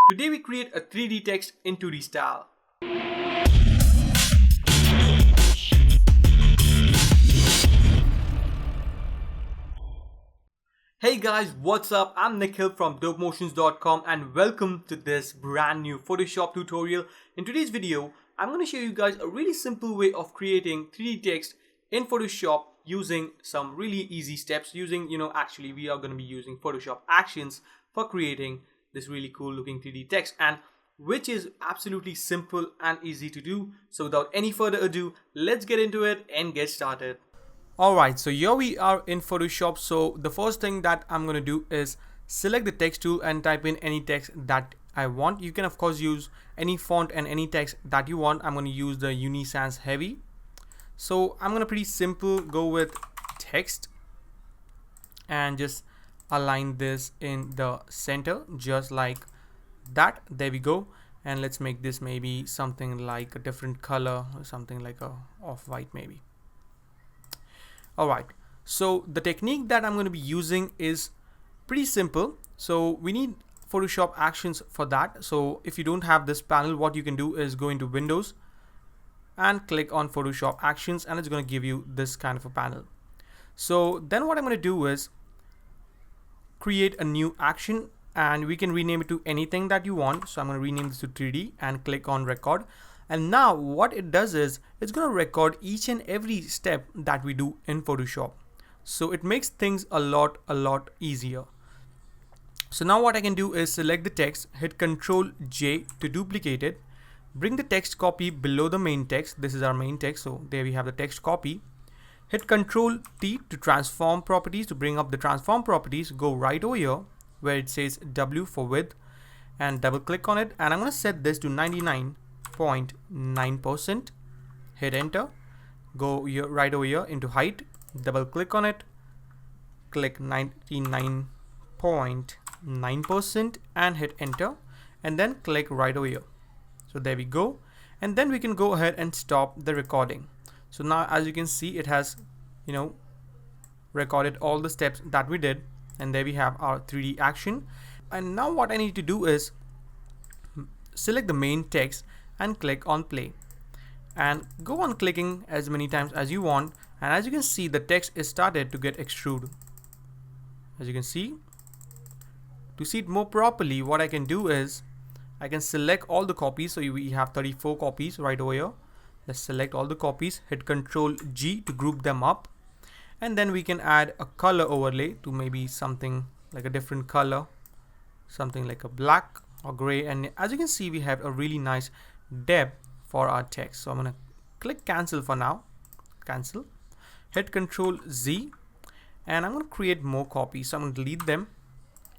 Today we create a 3D text in 2D style. Hey guys, what's up? I'm Nikhil from dopemotions.com and welcome to this brand new Photoshop tutorial. In today's video, I'm going to show you guys a really simple way of creating 3D text in Photoshop using some really easy steps actually we are going to be using Photoshop Actions for creating this really cool looking 3D text, and which is absolutely simple and easy to do. So without any further ado, let's get into it and get started. Alright, so here we are in Photoshop. So the first thing that I'm going to do is select the text tool and type in any text that I want. You can of course use any font and any text that you want. I'm going to use the Uni Sans Heavy. So I'm going to pretty simple go with text and just align this in the center just like that. There we go. And let's make this maybe something like a different color or something like a off-white maybe. Alright, so the technique that I'm going to be using is pretty simple. So we need Photoshop Actions for that. So if you don't have this panel, what you can do is go into Windows and click on Photoshop Actions, and it's going to give you this kind of a panel. So then what I'm going to do is create a new action, and we can rename it to anything that you want. So I'm going to rename this to 3D and click on record. And now what it does is it's going to record each and every step that we do in Photoshop. So it makes things a lot easier. So now what I can do is select the text, hit Ctrl J to duplicate it, bring the text copy below the main text. This is our main text. So there we have the text copy. Hit Ctrl T to transform properties, to bring up the transform properties. Go right over here where it says W for width and double click on it. And I'm going to set this to 99.9%. Hit enter. Go here, right over here into height. Double click on it. Click 99.9% and hit enter. And then click right over here. So there we go. And then we can go ahead and stop the recording. So now as you can see, it has recorded all the steps that we did, and there we have our 3D action. And now what I need to do is select the main text and click on play, and go on clicking as many times as you want. And as you can see, the text is started to get extrude. As you can see, to see it more properly, what I can do is I can select all the copies. So we have 34 copies right over here. Let's select all the copies, hit Ctrl G to group them up, and then we can add a color overlay to maybe something like a different color, something like a black or gray. And as you can see, we have a really nice depth for our text. So I'm going to click cancel for now, cancel, hit Ctrl Z, and I'm going to create more copies. So I'm going to delete them.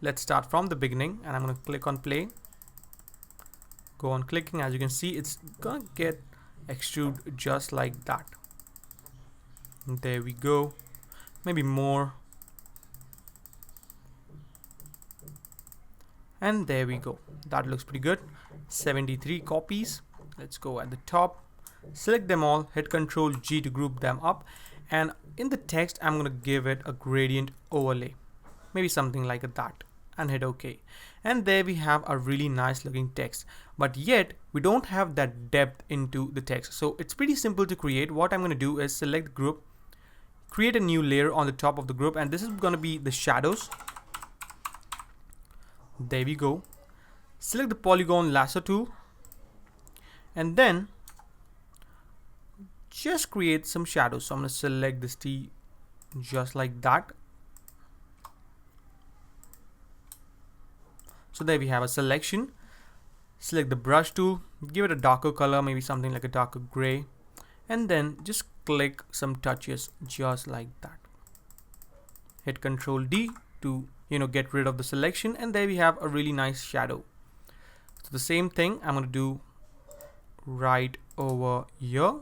Let's start from the beginning, and I'm going to click on play, go on clicking. As you can see, it's going to get extrude just like that. There we go. Maybe more. And there we go. That looks pretty good. 73 copies. Let's go at the top. Select them all. Hit Ctrl G to group them up. And in the text, I'm going to give it a gradient overlay. Maybe something like that. And hit OK. And there we have a really nice looking text, but yet we don't have that depth into the text. So it's pretty simple to create. What I'm going to do is select the group, create a new layer on the top of the group, and this is going to be the shadows. There we go. Select the polygon lasso tool, and then just create some shadows. So I'm going to select this T just like that. So there we have a selection. Select the brush tool, give it a darker color, maybe something like a darker gray, and then just click some touches just like that. Hit Ctrl D to get rid of the selection, and there we have a really nice shadow. So the same thing I'm going to do right over here.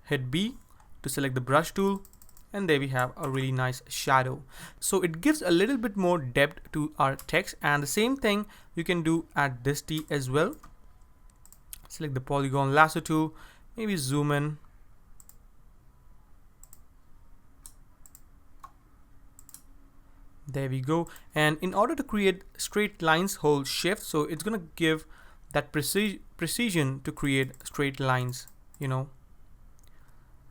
Hit B to select the brush tool, and there we have a really nice shadow. So it gives a little bit more depth to our text, and the same thing you can do at this T as well. Select the polygon lasso tool, maybe zoom in, There we go. And in order to create straight lines, hold shift. So it's gonna give that precision to create straight lines, you know.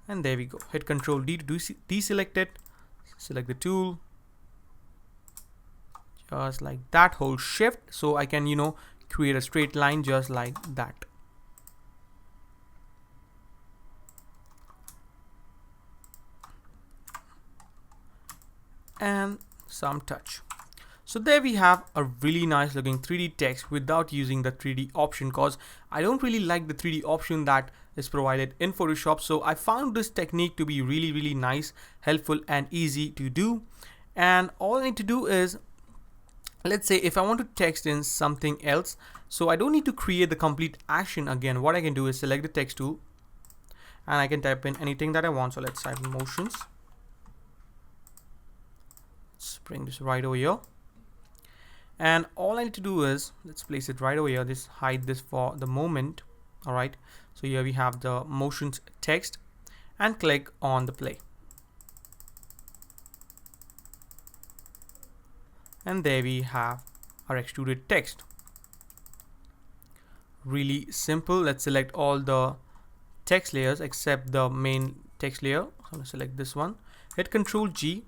And there we go. Hit Control D to deselect it. Select the tool. Just like that. Hold shift so I can, you know, create a straight line just like that. And some touch. So there we have a really nice looking 3D text without using the 3D option, because I don't really like the 3D option that is provided in Photoshop. So I found this technique to be really nice, helpful and easy to do. And all I need to do is, let's say if I want to text in something else, so I don't need to create the complete action again. What I can do is select the text tool and I can type in anything that I want. So let's type in motions. Let's bring this right over here. And all I need to do is, let's place it right over here. Just hide this for the moment. All right. So here we have the motions text and click on the play. And there we have our extruded text. Really simple. Let's select all the text layers except the main text layer. So I'm going to select this one. Hit Control G.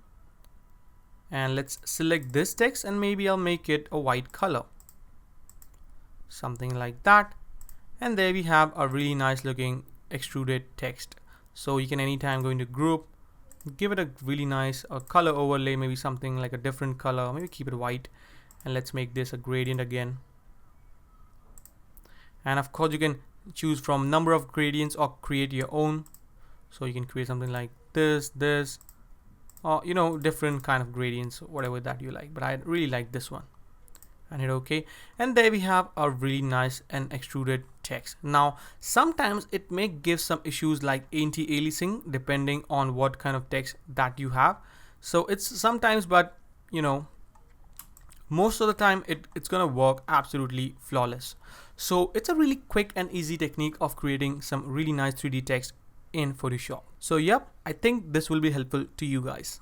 And let's select this text and maybe I'll make it a white color. Something like that. And there we have a really nice looking extruded text. So you can anytime go into group, give it a really nice color overlay, maybe something like a different color, maybe keep it white. And let's make this a gradient again. And of course you can choose from number of gradients or create your own. So you can create something like this, or you know, different kind of gradients, whatever that you like, but I really like this one. And hit OK. And there we have a really nice and extruded text. Now sometimes it may give some issues like anti-aliasing depending on what kind of text that you have. So it's sometimes, but you know, most of the time it's gonna work absolutely flawless. So it's a really quick and easy technique of creating some really nice 3D text in Photoshop. So yep, I think this will be helpful to you guys.